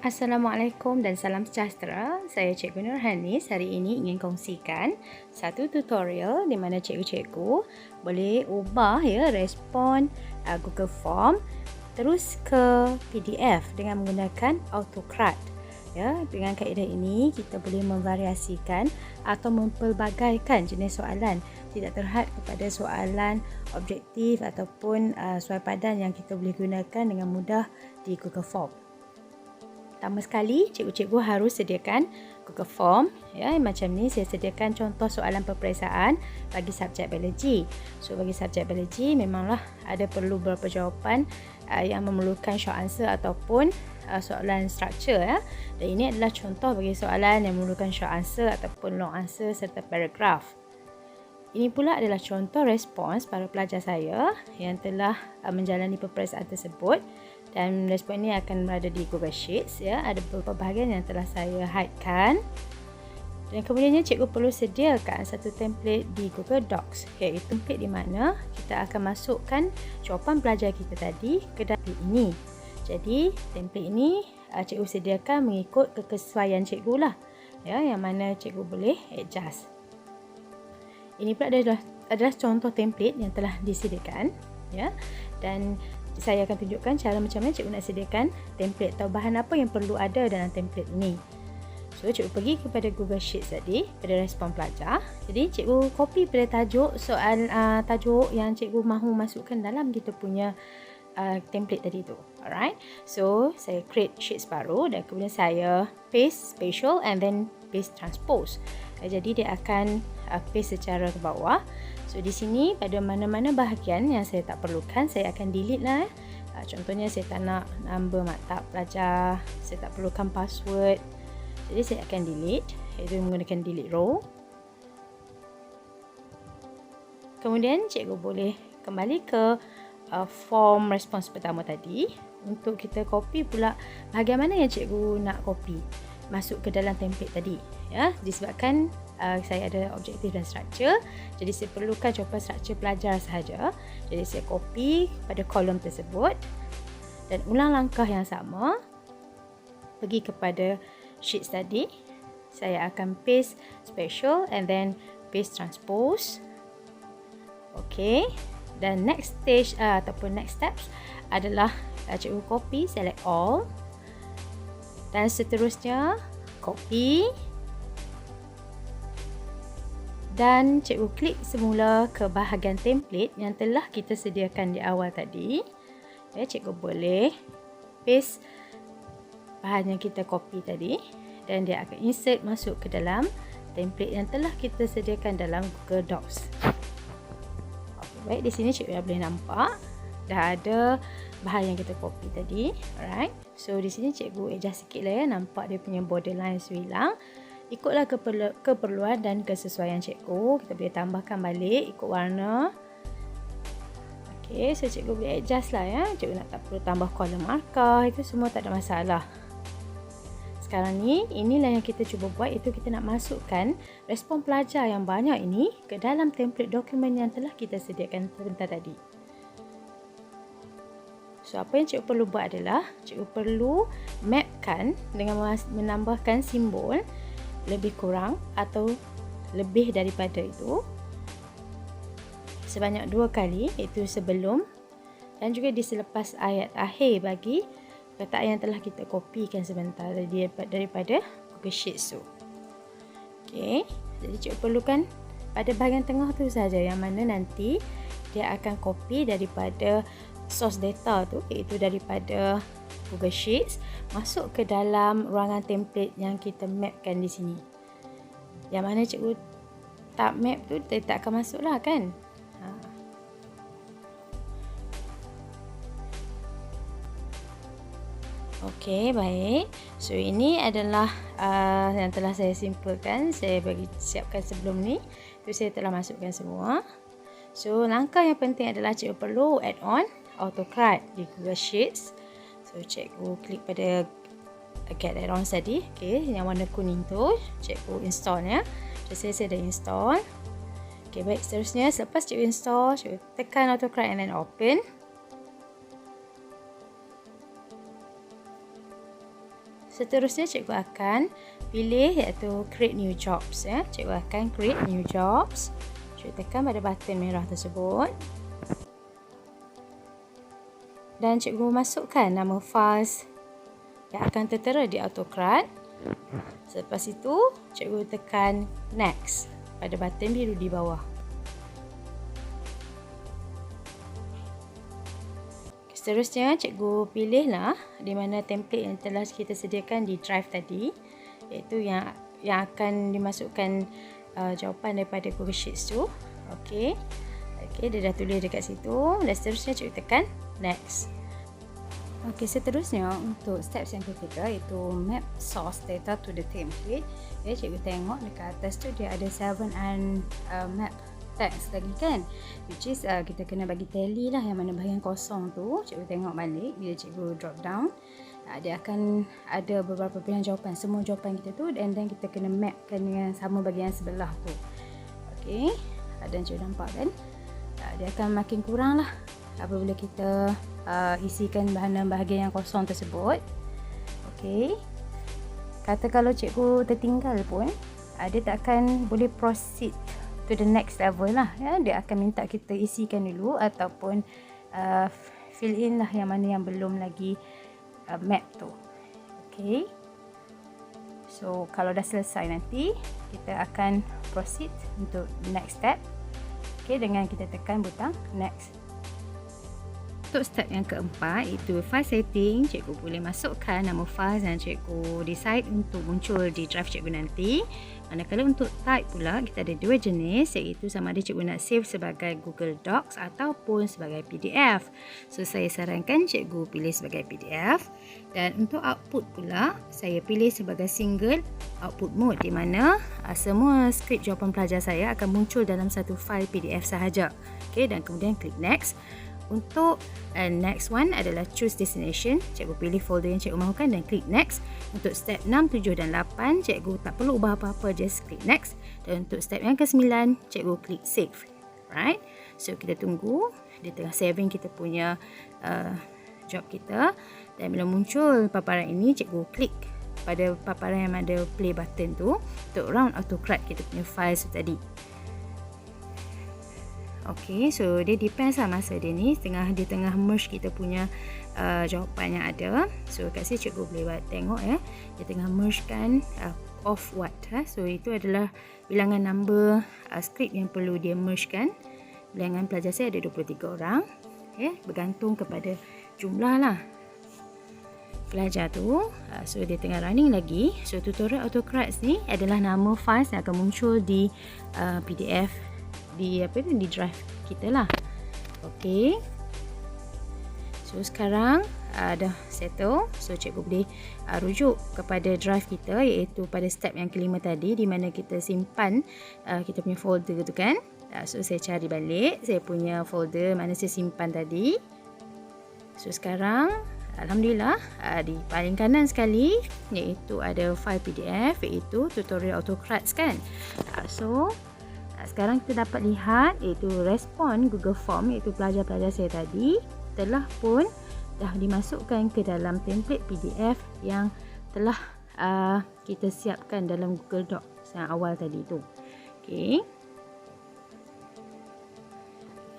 Assalamualaikum dan salam sejahtera. Saya Cikgu Nurhanis. Hari ini ingin kongsikan satu tutorial di mana cikgu-cikgu boleh ubah respon Google Form terus ke PDF dengan menggunakan AutoCAD. Dengan kaedah ini kita boleh memvariasikan atau mempelbagaikan jenis soalan, tidak terhad kepada soalan objektif ataupun soal padan yang kita boleh gunakan dengan mudah di Google Form. Pertama sekali, cikgu-cikgu harus sediakan Google Form. Macam ni saya sediakan contoh soalan peperiksaan bagi subjek biologi. So bagi subjek biologi memanglah ada perlu beberapa jawapan yang memerlukan short answer ataupun soalan structure. Dan ini adalah contoh bagi soalan yang memerlukan short answer ataupun long answer serta paragraf. Ini pula adalah contoh respons para pelajar saya yang telah menjalani peperiksaan tersebut, dan respon ini akan berada di Google Sheets. Ada beberapa bahagian yang telah saya hidekan, dan kemudiannya cikgu perlu sediakan satu template di Google Docs, iaitu template di mana kita akan masukkan jawapan pelajar kita tadi ke dalam ini. Jadi template ini cikgu sediakan mengikut kesesuaian cikgu lah, yang mana cikgu boleh adjust. Ini pula adalah contoh template yang telah disediakan, dan saya akan tunjukkan cara macam mana cikgu nak sediakan template atau bahan apa yang perlu ada dalam template ini. So cikgu pergi kepada Google Sheets tadi, pada respon pelajar. Jadi cikgu copy pada tajuk soal tajuk yang cikgu mahu masukkan dalam kita punya template tadi tu. Alright. So saya create sheets baru dan kemudian saya paste spatial and then paste transpose. Jadi dia akan paste secara ke bawah. So di sini pada mana-mana bahagian yang saya tak perlukan, saya akan delete lah. Contohnya saya tak nak number maktab pelajar, saya tak perlukan password. Jadi saya akan delete, iaitu menggunakan delete row. Kemudian cikgu boleh kembali ke form respons pertama tadi untuk kita copy pula bahagian mana yang cikgu nak copy masuk ke dalam template tadi. Disebabkan saya ada objektif dan structure, jadi saya perlukan jawapan structure pelajar sahaja. Jadi saya copy pada kolom tersebut dan ulang langkah yang sama. Pergi kepada sheets tadi, saya akan paste spatial and then paste transpose. Okay, dan next stage ataupun next steps adalah cikgu copy, select all, dan seterusnya copy, dan cikgu klik semula ke bahagian template yang telah kita sediakan di awal tadi. Cikgu boleh paste bahan yang kita copy tadi dan dia akan insert masuk ke dalam template yang telah kita sediakan dalam Google Docs. Baik, di sini cikgu dah boleh nampak dah ada bahan yang kita copy tadi. Alright. So di sini cikgu adjust sikit lah, nampak dia punya borderline hilang. Ikutlah keperluan dan kesesuaian cikgu. Kita boleh tambahkan balik ikut warna. Okey, so cikgu boleh adjust lah Cikgu nak tak perlu tambah kolom markah, itu semua tak ada masalah. Sekarang ni, inilah yang kita cuba buat, iaitu kita nak masukkan respon pelajar yang banyak ini ke dalam template dokumen yang telah kita sediakan sebentar tadi. So apa yang cikgu perlu buat adalah cikgu perlu mapkan dengan menambahkan simbol lebih kurang atau lebih daripada itu sebanyak 2 kali, iaitu sebelum dan juga di selepas ayat akhir bagi perkataan yang telah kita kopikan sebentar daripada Google Sheets tu. Okey, jadi cikgu perlukan pada bahagian tengah tu saja yang mana nanti dia akan copy daripada source data tu, iaitu daripada Google Sheets masuk ke dalam ruangan template yang kita mapkan di sini. Yang mana cikgu tak map tu dia tak akan masuk lah kan. Okey, baik. So ini adalah yang telah saya simpulkan, saya bagi siapkan sebelum ni. Tu saya telah masukkan semua. So langkah yang penting adalah cikgu perlu add on AutoCAD di Google Sheets. So cikgu klik pada get add-on tadi, yang warna kuning tu, cikgu install So saya dah install. Okey, baik, seterusnya selepas cikgu install, cikgu tekan AutoCAD and then open. Seterusnya cikgu akan pilih iaitu create new jobs ya. Cikgu akan create new jobs. Cikgu tekan pada button merah tersebut. Dan cikgu masukkan nama files yang akan tertera di AutoCAD. Selepas itu, cikgu tekan next pada button biru di bawah. Seterusnya, cikgu pilihlah di mana template yang telah kita sediakan di drive tadi, iaitu yang akan dimasukkan jawapan daripada Google Sheets tu. Okey, dia dah tulis dekat situ. Dan seterusnya, cikgu tekan next. Okey, seterusnya untuk steps yang ketiga iaitu map source data to the template. Cikgu tengok dekat atas tu dia ada 7 and map text lagi kan, which is kita kena bagi tally lah yang mana bahagian kosong tu. Cikgu tengok balik bila cikgu drop down, dia akan ada beberapa pilihan jawapan, semua jawapan kita tu, dan kita kena mapkan dengan sama bahagian sebelah tu. Okey, dan cikgu nampak kan, dia akan makin kurang lah apabila kita isikan bahagian yang kosong tersebut. Okey, kata kalau cikgu tertinggal pun, dia tak akan boleh proceed to the next level lah ya. Dia akan minta kita isikan dulu ataupun fill in lah yang mana yang belum lagi map tu. Okey, so kalau dah selesai nanti kita akan proceed untuk next step. Okey, dengan kita tekan butang next. Untuk step yang keempat, itu file setting. Cikgu boleh masukkan nama file yang cikgu decide untuk muncul di drive cikgu nanti. Manakala untuk type pula, kita ada dua jenis, iaitu sama ada cikgu nak save sebagai Google Docs ataupun sebagai PDF. So, saya sarankan cikgu pilih sebagai PDF. Dan untuk output pula, saya pilih sebagai single output mode, di mana semua skrip jawapan pelajar saya akan muncul dalam satu file PDF sahaja. Okey, dan kemudian klik next. Untuk next one adalah choose destination. Cikgu pilih folder yang cikgu mahukan dan klik next. Untuk step 6, 7 dan 8, cikgu tak perlu ubah apa-apa, just klik next. Dan untuk step yang ke-9, cikgu klik save. Right? So kita tunggu, dia tengah saving kita punya job kita. Dan bila muncul paparan ini, cikgu klik pada paparan yang ada play button tu untuk run AutoCAD kita punya files tadi. Okey, so dia depends lah masa dia ni dia tengah merge kita punya jawapan yang ada. So kat sini cikgu boleh tengok ya, dia tengah merge kan of what. So itu adalah bilangan number skrip yang perlu dia merge kan. Bilangan pelajar saya ada 23 orang. Bergantung kepada jumlah lah pelajar tu. So dia tengah running lagi. So tutorial AutoCAD ni adalah nama files yang akan muncul di PDF di drive kita lah. Okey, so sekarang dah settle. So cikgu boleh rujuk kepada drive kita, iaitu pada step yang kelima tadi, di mana kita simpan kita punya folder tu kan. So saya cari balik saya punya folder mana saya simpan tadi. So sekarang alhamdulillah di paling kanan sekali iaitu ada file PDF, iaitu tutorial AutoCAD kan. So sekarang kita dapat lihat iaitu respon Google Form, iaitu pelajar-pelajar saya tadi telah pun dah dimasukkan ke dalam template PDF yang telah kita siapkan dalam Google Docs yang awal tadi tu. Okey.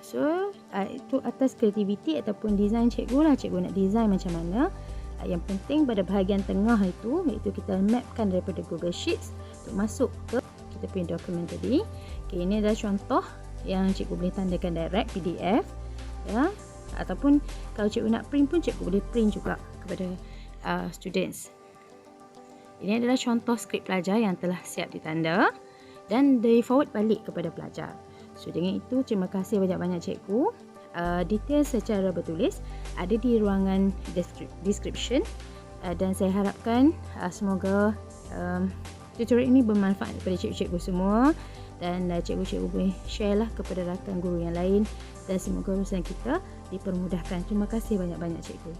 So itu atas kreativiti ataupun design cikgu lah. Cikgu nak design macam mana. Yang penting pada bahagian tengah itu, iaitu kita mapkan daripada Google Sheets untuk masuk ke kita punya dokumen tadi. Okay, ini adalah contoh yang cikgu boleh tandakan direct PDF ya, ataupun kalau cikgu nak print pun cikgu boleh print juga kepada students. Ini adalah contoh skrip pelajar yang telah siap ditanda dan di forward balik kepada pelajar. So dengan itu, terima kasih banyak-banyak cikgu. Detail secara bertulis ada di ruangan description dan saya harapkan semoga tutorial ini bermanfaat kepada cikgu-cikgu semua, dan cikgu-cikgu boleh share lah kepada rakan guru yang lain, dan semoga urusan kita dipermudahkan. Terima kasih banyak-banyak cikgu.